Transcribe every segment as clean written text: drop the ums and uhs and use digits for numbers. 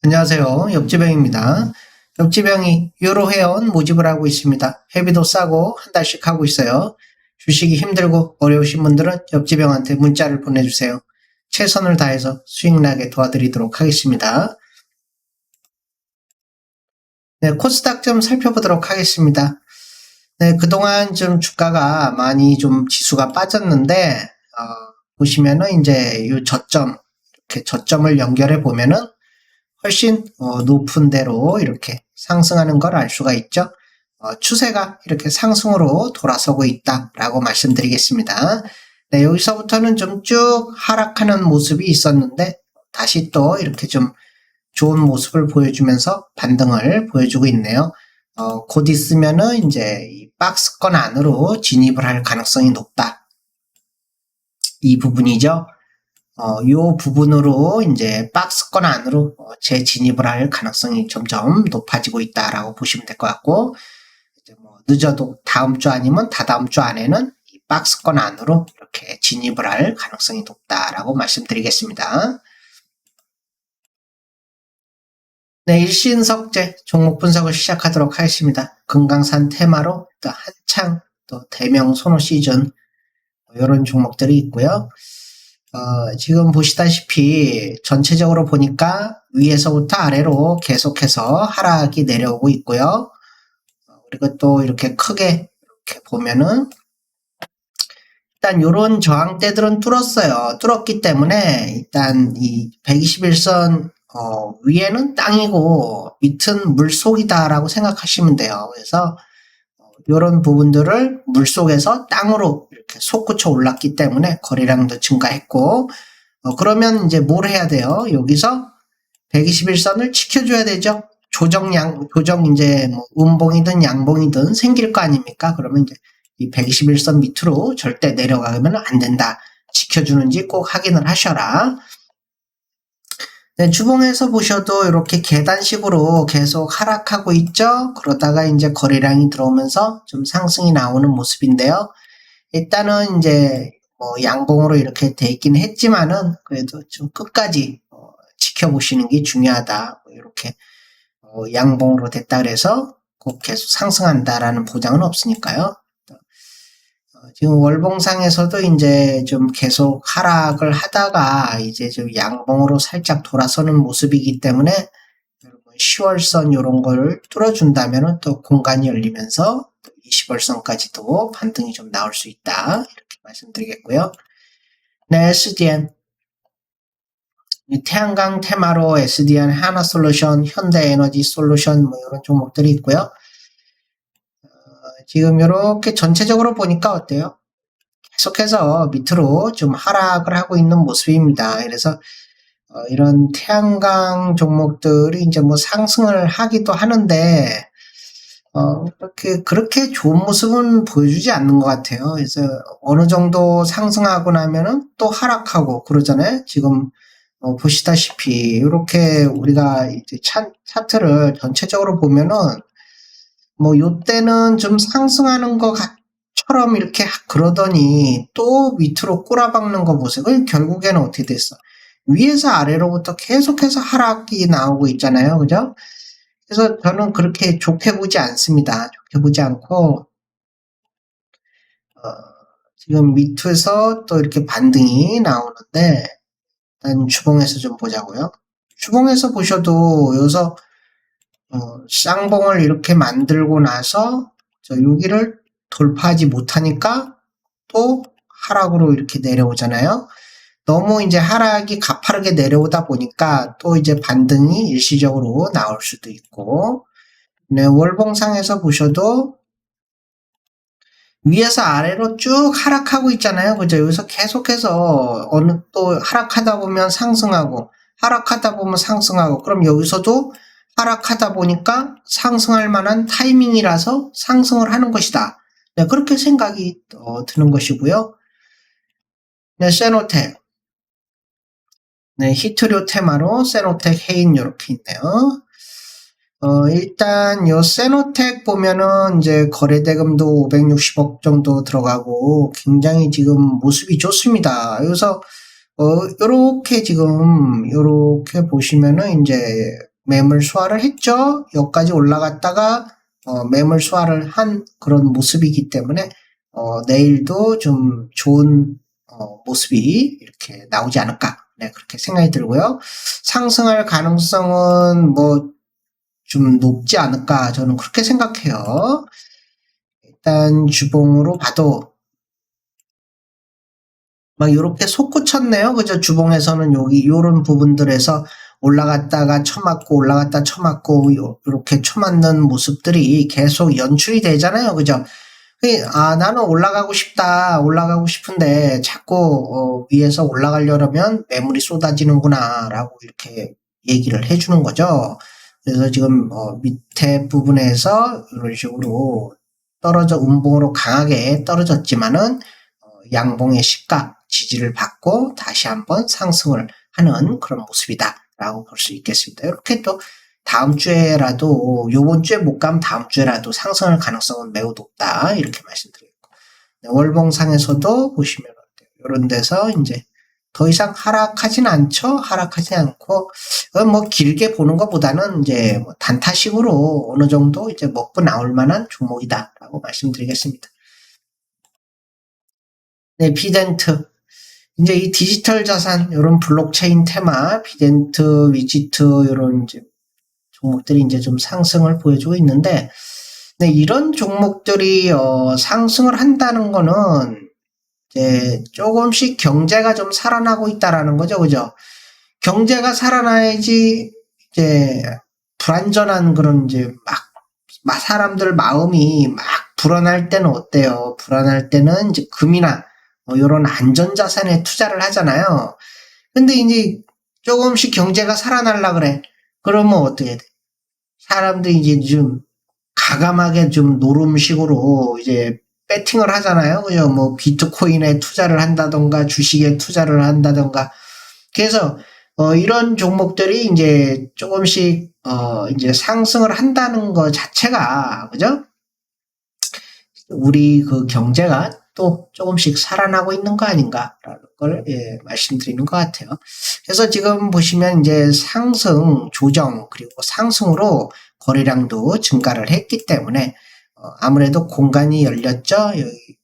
안녕하세요. 역지병입니다. 역지병이 유로회원 모집을 하고 있습니다. 회비도 싸고 한 달씩 하고 있어요. 주식이 힘들고 어려우신 분들은 역지병한테 문자를 보내주세요. 최선을 다해서 수익 나게 도와드리도록 하겠습니다. 네, 코스닥 좀 살펴보도록 하겠습니다. 네, 그동안 좀 주가가 많이 좀 지수가 빠졌는데, 보시면은 이제 이 저점, 이렇게 저점을 연결해 보면은 훨씬 높은 데로 이렇게 상승하는 걸 알 수가 있죠. 추세가 이렇게 상승으로 돌아서고 있다라고 말씀드리겠습니다. 네, 여기서부터는 좀 쭉 하락하는 모습이 있었는데 다시 또 이렇게 좀 좋은 모습을 보여주면서 반등을 보여주고 있네요. 곧 있으면은 이제 이 박스권 안으로 진입을 할 가능성이 높다. 이 부분이죠. 요 부분으로 이제 박스권 안으로 재진입을 할 가능성이 점점 높아지고 있다라고 보시면 될 것 같고, 이제 뭐 늦어도 다음 주 아니면 다다음 주 안에는 이 박스권 안으로 이렇게 진입을 할 가능성이 높다라고 말씀드리겠습니다. 네, 일신석재 종목 분석을 시작하도록 하겠습니다. 금강산 테마로 또 한창 또 대명 선호 시즌 이런 종목들이 있고요. 지금 보시다시피 전체적으로 보니까 위에서부터 아래로 계속해서 하락이 내려오고 있고요. 그리고 또 이렇게 크게 이렇게 보면은 일단 요런 저항대들은 뚫었어요. 뚫었기 때문에 일단 이 121선 위에는 땅이고 밑은 물속이다라고 생각하시면 돼요. 그래서 이런 부분들을 물속에서 땅으로 이렇게 솟구쳐 올랐기 때문에 거래량도 증가했고, 그러면 이제 뭘 해야 돼요? 여기서 121선을 지켜줘야 되죠. 조정 이제 뭐 음봉이든 양봉이든 생길 거 아닙니까? 그러면 이제 이 121선 밑으로 절대 내려가면 안 된다. 지켜주는지 꼭 확인을 하셔라. 네, 주봉에서 보셔도 이렇게 계단식으로 계속 하락하고 있죠. 그러다가 이제 거래량이 들어오면서 좀 상승이 나오는 모습인데요. 일단은 이제 뭐 양봉으로 이렇게 돼 있긴 했지만은 그래도 좀 끝까지 지켜보시는 게 중요하다. 이렇게 양봉으로 됐다 그래서 꼭 계속 상승한다라는 보장은 없으니까요. 지금 월봉상에서도 이제 좀 계속 하락을 하다가 이제 좀 양봉으로 살짝 돌아서는 모습이기 때문에 여러분 10월선 이런 걸 뚫어준다면 또 공간이 열리면서 20월선까지도 반등이 좀 나올 수 있다. 이렇게 말씀드리겠고요. 네, SDN. 태양광 테마로 SDN, 하나솔루션, 현대에너지 솔루션 뭐 이런 종목들이 있고요. 지금 이렇게 전체적으로 보니까 어때요? 계속해서 밑으로 좀 하락을 하고 있는 모습입니다. 그래서 이런 태양광 종목들이 이제 뭐 상승을 하기도 하는데 그렇게 좋은 모습은 보여주지 않는 것 같아요. 그래서 어느 정도 상승하고 나면은 또 하락하고 그러잖아요. 지금 보시다시피 이렇게 우리가 이제 차트를 전체적으로 보면은 뭐 요때는 좀 상승하는 것처럼 이렇게 그러더니 또 밑으로 꼬라박는 거 보세요. 결국에는 어떻게 됐어? 위에서 아래로부터 계속해서 하락이 나오고 있잖아요. 그죠? 그래서 저는 그렇게 좋게 보지 않습니다. 좋게 보지 않고 지금 밑에서 또 이렇게 반등이 나오는데 일단 주봉에서 좀 보자고요. 주봉에서 보셔도 여기서 쌍봉을 이렇게 만들고 나서 여기를 돌파하지 못하니까 또 하락으로 이렇게 내려오잖아요. 너무 이제 하락이 가파르게 내려오다 보니까 또 이제 반등이 일시적으로 나올 수도 있고, 네, 월봉상에서 보셔도 위에서 아래로 쭉 하락하고 있잖아요. 그죠? 여기서 계속해서 또 하락하다 보면 상승하고, 하락하다 보면 상승하고, 그럼 여기서도 하락하다 보니까 상승할 만한 타이밍이라서 상승을 하는 것이다. 네, 그렇게 생각이 드는 것이고요. 네, 세노텍. 네, 히트료 테마로 세노텍 해인 이렇게 있네요. 일단 요 세노텍 보면은 이제 거래대금도 560억 정도 들어가고 굉장히 지금 모습이 좋습니다. 그래서 요렇게 지금 요렇게 보시면은 이제 매물 수화를 했죠. 여기까지 올라갔다가 매물 수화를 한 그런 모습이기 때문에 내일도 좀 좋은 모습이 이렇게 나오지 않을까, 네, 그렇게 생각이 들고요. 상승할 가능성은 뭐 좀 높지 않을까, 저는 그렇게 생각해요. 일단 주봉으로 봐도 막 이렇게 솟구쳤네요. 그죠? 주봉에서는 여기 요런 부분들에서 올라갔다가 쳐맞고 올라갔다 쳐맞고 이렇게 쳐맞는 모습들이 계속 연출이 되잖아요. 그죠? 나는 올라가고 싶다. 올라가고 싶은데 자꾸 위에서 올라가려면 매물이 쏟아지는구나 라고 이렇게 얘기를 해주는 거죠. 그래서 지금 밑에 부분에서 이런 식으로 떨어져 운봉으로 강하게 떨어졌지만은 양봉의 시가 지지를 받고 다시 한번 상승을 하는 그런 모습이다 라고 볼 수 있겠습니다. 이렇게 또 다음 주에라도, 요번 주에 못 가면 다음 주에라도 상승할 가능성은 매우 높다, 이렇게 말씀드리고, 월봉상에서도 보시면 이런 데서 이제 더 이상 하락하진 않죠. 하락하지 않고 뭐 길게 보는 것보다는 이제 뭐 단타식으로 어느 정도 이제 먹고 나올 만한 종목이다라고 말씀드리겠습니다. 네, 비덴트. 이제 이 디지털 자산, 이런 블록체인 테마, 비덴트, 위지트, 이런 이제 종목들이 이제 좀 상승을 보여주고 있는데, 네, 이런 종목들이, 상승을 한다는 거는, 이제 조금씩 경제가 좀 살아나고 있다라는 거죠. 그죠? 경제가 살아나야지, 이제, 불안전한 그런 이제 사람들 마음이 막 불안할 때는 어때요? 불안할 때는 이제 금이나 이런 안전자산에 투자를 하잖아요. 근데 이제 조금씩 경제가 살아날라 그래. 그러면 어떻게 돼? 사람들이 이제 좀 가감하게 좀 노름식으로 이제 배팅을 하잖아요. 그죠? 뭐 비트코인에 투자를 한다던가 주식에 투자를 한다던가. 그래서 이런 종목들이 이제 조금씩 이제 상승을 한다는 것 자체가, 그죠? 우리 그 경제가 또 조금씩 살아나고 있는 거 아닌가라는 걸 말씀드리는 것 같아요. 그래서 지금 보시면 이제 상승, 조정, 그리고 상승으로 거래량도 증가를 했기 때문에 아무래도 공간이 열렸죠. 여기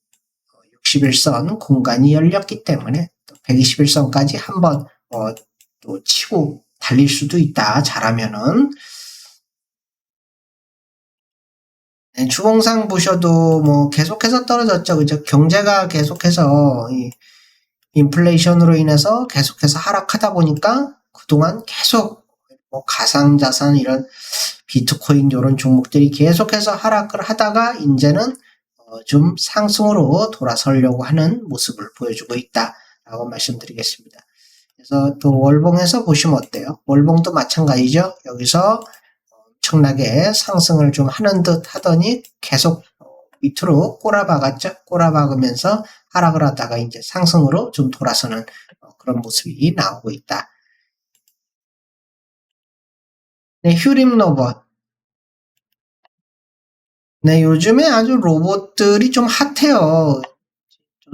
61선 공간이 열렸기 때문에 121선까지 한번 또 치고 달릴 수도 있다. 잘하면은. 네, 주봉상 보셔도 뭐 계속해서 떨어졌죠. 그죠? 경제가 계속해서 인플레이션으로 인해서 계속해서 하락하다 보니까 그동안 계속 뭐 가상자산 이런 비트코인 이런 종목들이 계속해서 하락을 하다가 이제는 좀 상승으로 돌아서려고 하는 모습을 보여주고 있다라고 말씀드리겠습니다. 그래서 또 월봉에서 보시면 어때요? 월봉도 마찬가지죠. 여기서 엄청나게 상승을 좀 하는 듯 하더니 계속 밑으로 꼬라박았죠. 꼬라박으면서 하락을 하다가 이제 상승으로 좀 돌아서는 그런 모습이 나오고 있다. 네, 휴림 로봇. 네, 요즘에 아주 로봇들이 좀 핫해요.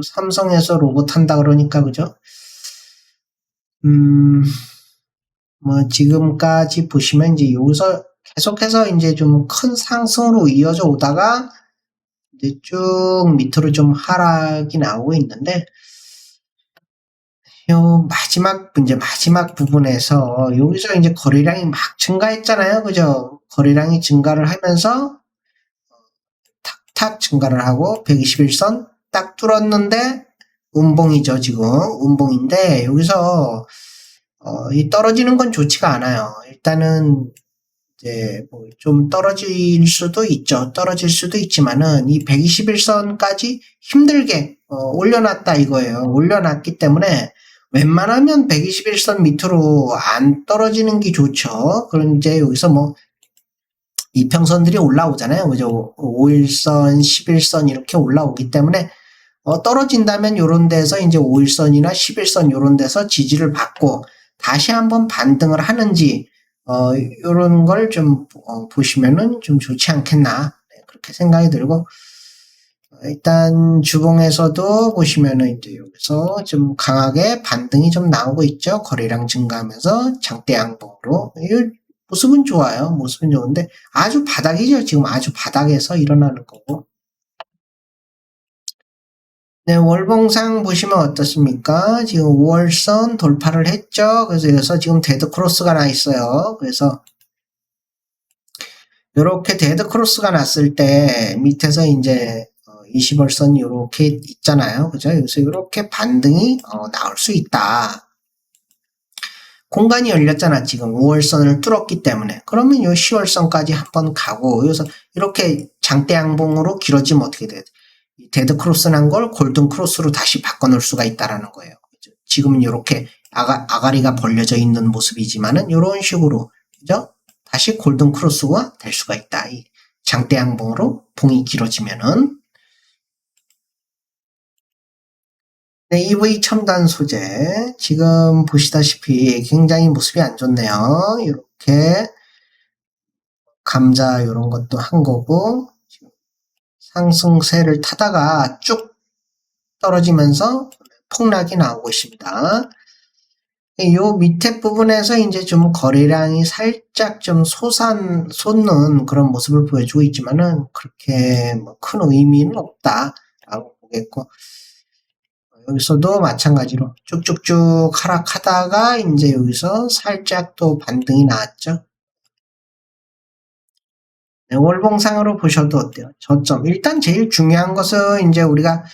삼성에서 로봇 한다 그러니까, 그죠? 뭐, 지금까지 보시면 이제 여기서 계속해서 이제 좀 큰 상승으로 이어져 오다가 이제 쭉 밑으로 좀 하락이 나오고 있는데, 요 마지막 부분에서 여기서 이제 거래량이 막 증가했잖아요. 그죠? 거래량이 증가를 하면서 탁탁 증가를 하고 121선 딱 뚫었는데 운봉이죠, 지금. 운봉인데 여기서 이 떨어지는 건 좋지가 않아요. 일단은 이제 뭐 좀 떨어질 수도 있죠. 떨어질 수도 있지만은 이 121선까지 힘들게 올려놨다 이거예요. 올려놨기 때문에 웬만하면 121선 밑으로 안 떨어지는 게 좋죠. 그럼 이제 여기서 뭐 이평선들이 올라오잖아요. 그죠? 5일선, 11선 이렇게 올라오기 때문에 떨어진다면 요런 데서 이제 5일선이나 11선 요런 데서 지지를 받고 다시 한번 반등을 하는지 요런 걸 좀 보시면은 좀 좋지 않겠나, 네, 그렇게 생각이 들고, 일단 주봉에서도 보시면은 이제 여기서 좀 강하게 반등이 좀 나오고 있죠. 거래량 증가하면서 장대 양봉으로 모습은 좋아요. 모습은 좋은데 아주 바닥이죠. 지금 아주 바닥에서 일어나는 거고. 네, 월봉상 보시면 어떻습니까? 지금 5월선 돌파를 했죠. 그래서 여기서 지금 데드 크로스가 나 있어요. 그래서 이렇게 데드 크로스가 났을 때 밑에서 이제 20월선 이렇게 있잖아요. 그죠? 그래서 이렇게 반등이 나올 수 있다. 공간이 열렸잖아. 지금 5월선을 뚫었기 때문에. 그러면 요 10월선까지 한번 가고 여기서 이렇게 장대 양봉으로 길어지면 어떻게 돼? 데드 크로스 난 걸 골든 크로스로 다시 바꿔놓을 수가 있다라는 거예요. 지금은 이렇게 아가리가 벌려져 있는 모습이지만은 이런 식으로 그죠? 다시 골든 크로스가 될 수가 있다. 이 장대 양봉으로 봉이 길어지면은. 네, EV 첨단 소재 지금 보시다시피 굉장히 모습이 안 좋네요. 이렇게 감자 이런 것도 한 거고 상승세를 타다가 쭉 떨어지면서 폭락이 나오고 있습니다. 요 밑에 부분에서 이제 좀 거래량이 살짝 좀 솟는 그런 모습을 보여주고 있지만은 그렇게 뭐 큰 의미는 없다라고 보겠고 여기서도 마찬가지로 쭉쭉쭉 하락하다가 이제 여기서 살짝 또 반등이 나왔죠. 네, 월봉상으로 보셔도 어때요? 저점. 일단 제일 중요한 것은 이제 우리가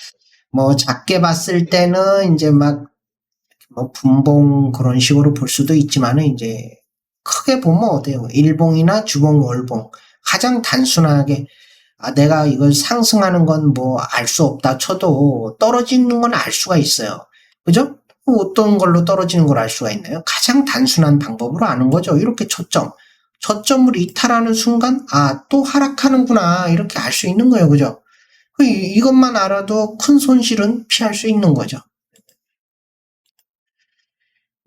뭐 작게 봤을 때는 이제 막 뭐 분봉 그런 식으로 볼 수도 있지만은 이제 크게 보면 어때요? 일봉이나 주봉, 월봉. 가장 단순하게 내가 이걸 상승하는 건 뭐 알 수 없다 쳐도 떨어지는 건 알 수가 있어요. 그죠? 어떤 걸로 떨어지는 걸 알 수가 있나요? 가장 단순한 방법으로 아는 거죠. 이렇게 저점을 이탈하는 순간 또 하락하는구나 이렇게 알 수 있는 거예요. 그죠? 이것만 알아도 큰 손실은 피할 수 있는 거죠.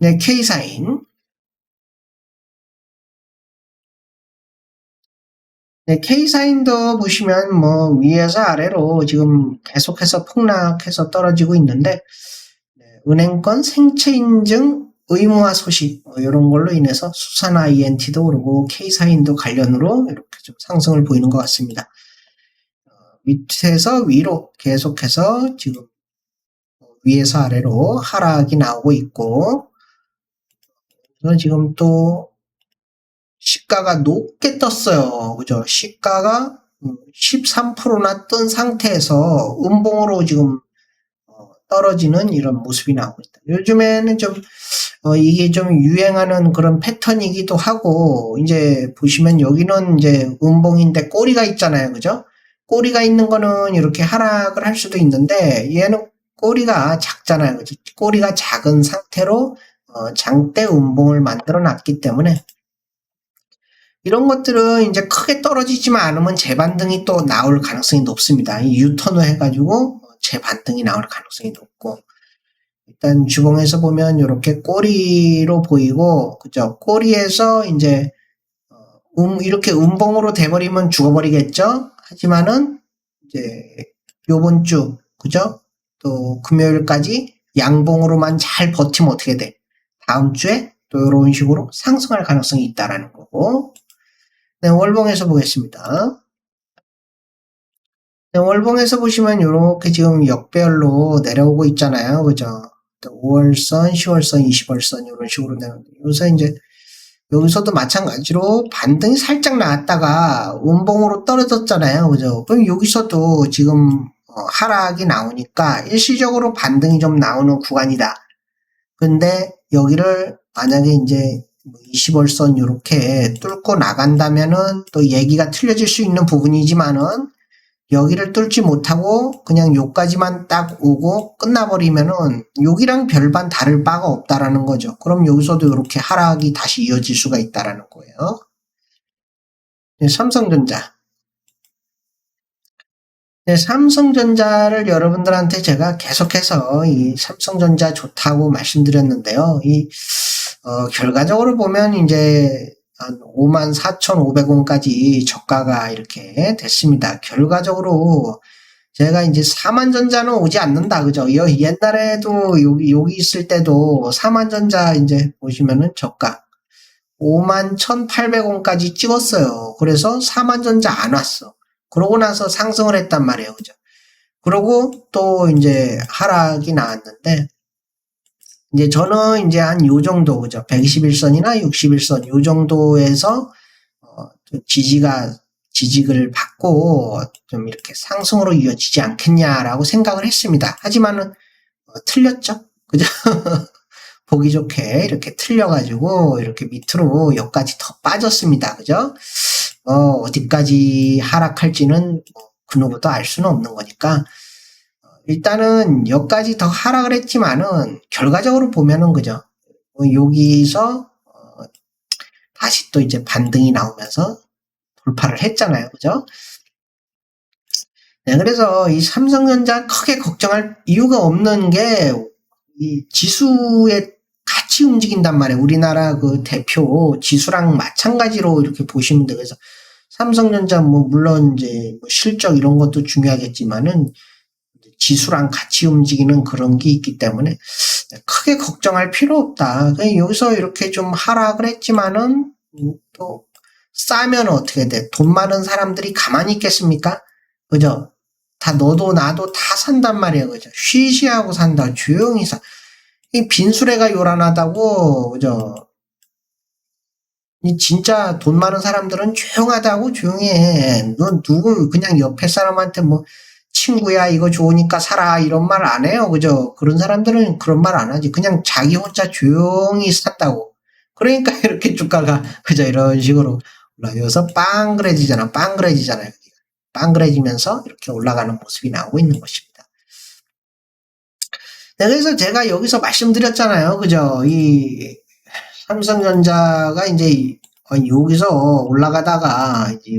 네, K사인. 네, K사인도 보시면 뭐 위에서 아래로 지금 계속해서 폭락해서 떨어지고 있는데 은행권 생체 인증 의무화 소식 이런 걸로 인해서 수산 INT도 오르고 K사인도 관련으로 이렇게 좀 상승을 보이는 것 같습니다. 밑에서 위로 계속해서 지금 위에서 아래로 하락이 나오고 있고 지금 또 시가가 높게 떴어요. 그죠? 시가가 13%나 뜬 상태에서 음봉으로 지금 떨어지는 이런 모습이 나오고 있다. 요즘에는 좀 이게 좀 유행하는 그런 패턴이기도 하고 이제 보시면 여기는 이제 음봉인데 꼬리가 있잖아요. 그죠? 꼬리가 있는 거는 이렇게 하락을 할 수도 있는데 얘는 꼬리가 작잖아요. 그죠? 꼬리가 작은 상태로 장대 음봉을 만들어 놨기 때문에 이런 것들은 이제 크게 떨어지지만 않으면 재반등이 또 나올 가능성이 높습니다. 유턴을 해가지고 재반등이 나올 가능성이 높고 일단 주봉에서 보면 이렇게 꼬리로 보이고 그죠? 꼬리에서 이제 이렇게 음봉으로 돼버리면 죽어버리겠죠? 하지만은 이제 요번 주 그죠? 또 금요일까지 양봉으로만 잘 버티면 어떻게 돼? 다음 주에 또 이런 식으로 상승할 가능성이 있다라는 거고 네, 월봉에서 보겠습니다. 네, 월봉에서 보시면 이렇게 지금 역별로 내려오고 있잖아요. 그죠? 5월선, 10월선, 20월선 이런 식으로 내려오는데 요새 이제 여기서도 마찬가지로 반등이 살짝 나왔다가 음봉으로 떨어졌잖아요. 그죠? 그럼 여기서도 지금 하락이 나오니까 일시적으로 반등이 좀 나오는 구간이다. 근데 여기를 만약에 이제 20월선 이렇게 뚫고 나간다면은 또 얘기가 틀려질 수 있는 부분이지만은 여기를 뚫지 못하고 그냥 여기까지만 딱 오고 끝나버리면은 여기랑 별반 다를 바가 없다라는 거죠. 그럼 여기서도 이렇게 하락이 다시 이어질 수가 있다라는 거예요. 네, 삼성전자. 네, 삼성전자를 여러분들한테 제가 계속해서 이 삼성전자 좋다고 말씀드렸는데요. 결과적으로 보면 이제 한 54,500원까지 저가가 이렇게 됐습니다. 결과적으로 제가 이제 사만전자는 오지 않는다. 그죠? 옛날에도 여기 있을 때도 사만전자 이제 보시면은 저가 51,800원까지 찍었어요. 그래서 삼환전자 안 왔어. 그러고 나서 상승을 했단 말이에요. 그죠? 그러고 또 이제 하락이 나왔는데, 이제 저는 이제 한 요 정도, 그죠? 121선이나 61선, 요 정도에서, 좀 지직을 받고 좀 이렇게 상승으로 이어지지 않겠냐라고 생각을 했습니다. 하지만은, 틀렸죠? 그죠? 보기 좋게 이렇게 틀려가지고 이렇게 밑으로 여기까지 더 빠졌습니다. 그죠? 어디까지 하락할지는 그 누구도 알 수는 없는 거니까 일단은 여기까지 더 하락을 했지만은 결과적으로 보면은 그죠? 여기서 다시 또 이제 반등이 나오면서 돌파를 했잖아요. 그죠? 네, 그래서 이 삼성전자 크게 걱정할 이유가 없는 게 이 지수에 같이 움직인단 말이에요. 우리나라 그 대표 지수랑 마찬가지로 이렇게 보시면 돼요. 그래서 삼성전자 뭐 물론 이제 뭐 실적 이런 것도 중요하겠지만은 지수랑 같이 움직이는 그런 게 있기 때문에 크게 걱정할 필요 없다. 그냥 여기서 이렇게 좀 하락을 했지만은 또 싸면 어떻게 돼? 돈 많은 사람들이 가만히 있겠습니까? 그죠? 다 너도 나도 다 산단 말이에요. 그죠? 쉬쉬하고 산다. 조용히 사. 이 빈수레가 요란하다고, 그죠? 이 진짜 돈 많은 사람들은 조용하다고 조용히 해. 넌 누구, 그냥 옆에 사람한테 뭐, 친구야, 이거 좋으니까 사라, 이런 말 안 해요. 그죠? 그런 사람들은 그런 말 안 하지. 그냥 자기 혼자 조용히 산다고. 그러니까 이렇게 주가가, 그죠? 이런 식으로 올라가서 빵그레지잖아. 빵그레지잖아요. 빵그레지면서 이렇게 올라가는 모습이 나오고 있는 것입니다. 네, 그래서 제가 여기서 말씀드렸잖아요. 그죠? 이 삼성전자가 이제 여기서 올라가다가 이제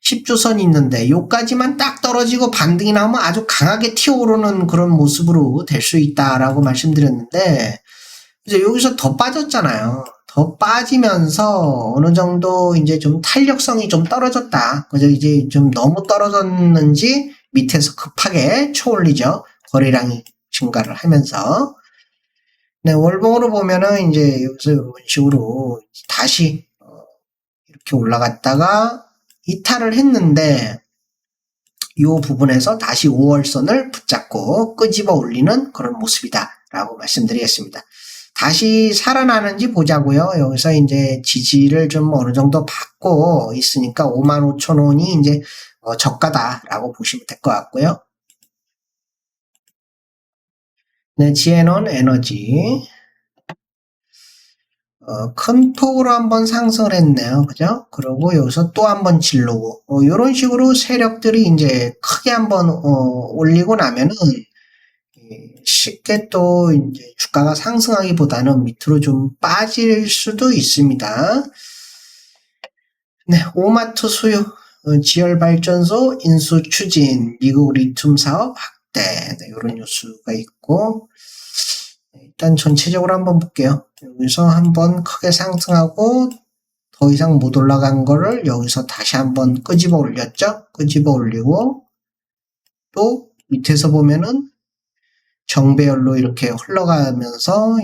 10주선이 있는데 요까지만 딱 떨어지고 반등이 나오면 아주 강하게 튀어오르는 그런 모습으로 될 수 있다라고 말씀드렸는데 이제 여기서 더 빠졌잖아요. 더 빠지면서 어느 정도 이제 좀 탄력성이 좀 떨어졌다. 그죠? 이제 좀 너무 떨어졌는지 밑에서 급하게 쳐올리죠. 거래량이 증가를 하면서. 네, 월봉으로 보면은 이제 여기서 이런 식으로 다시 이렇게 올라갔다가 이탈을 했는데 이 부분에서 다시 5월선을 붙잡고 끄집어 올리는 그런 모습이다라고 말씀드리겠습니다. 다시 살아나는지 보자고요. 여기서 이제 지지를 좀 어느 정도 받고 있으니까 55,000원이 이제 저가다라고 보시면 될 것 같고요. 네, 지에논 에너지. 큰 폭으로 한번 상승을 했네요. 그죠? 그리고 여기서 또 한번 질르고, 이런 식으로 세력들이 이제 크게 한번, 올리고 나면은, 쉽게 또 이제 주가가 상승하기보다는 밑으로 좀 빠질 수도 있습니다. 네, 오마트 수요, 지열발전소 인수 추진, 미국 리튬 사업 확대, 네, 이런 뉴스가 있고, 일단 전체적으로 한번 볼게요. 여기서 한번 크게 상승하고 더 이상 못 올라간 거를 여기서 다시 한번 끄집어 올렸죠. 끄집어 올리고 또 밑에서 보면은 정배열로 이렇게 흘러가면서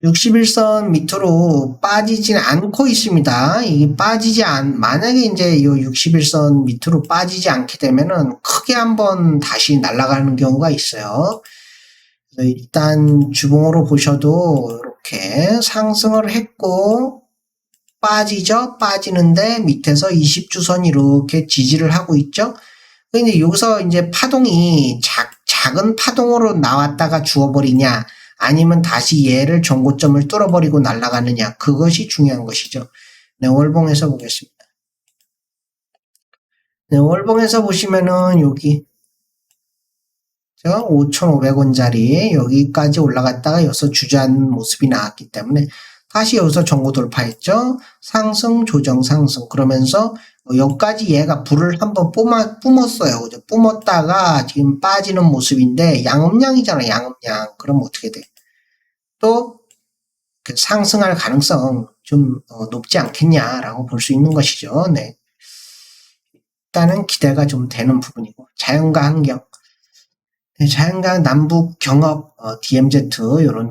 61선 밑으로 빠지진 않고 있습니다. 이게 만약에 이제 이 61선 밑으로 빠지지 않게 되면은 크게 한번 다시 날아가는 경우가 있어요. 그래서 일단 주봉으로 보셔도 이렇게 상승을 했고 빠지죠? 빠지는데 밑에서 20주선이 이렇게 지지를 하고 있죠? 근데 여기서 이제 파동이 작은 파동으로 나왔다가 죽어버리냐 아니면 다시 얘를 전고점을 뚫어버리고 날아가느냐 그것이 중요한 것이죠. 네, 월봉에서 보겠습니다. 네, 월봉에서 보시면은 여기 제가 5,500원짜리 여기까지 올라갔다가 여기서 주저하는 모습이 나왔기 때문에 다시 여기서 전고 돌파했죠. 상승 조정 상승 그러면서 여기까지 얘가 불을 한번 뿜었어요. 그죠? 뿜었다가 지금 빠지는 모습인데 양음양이잖아요. 양음양. 그럼 어떻게 돼? 또 상승할 가능성 좀 높지 않겠냐라고 볼 수 있는 것이죠. 네. 일단은 기대가 좀 되는 부분이고 자연과 환경, 네, 자연과 남북 경업, DMZ 이런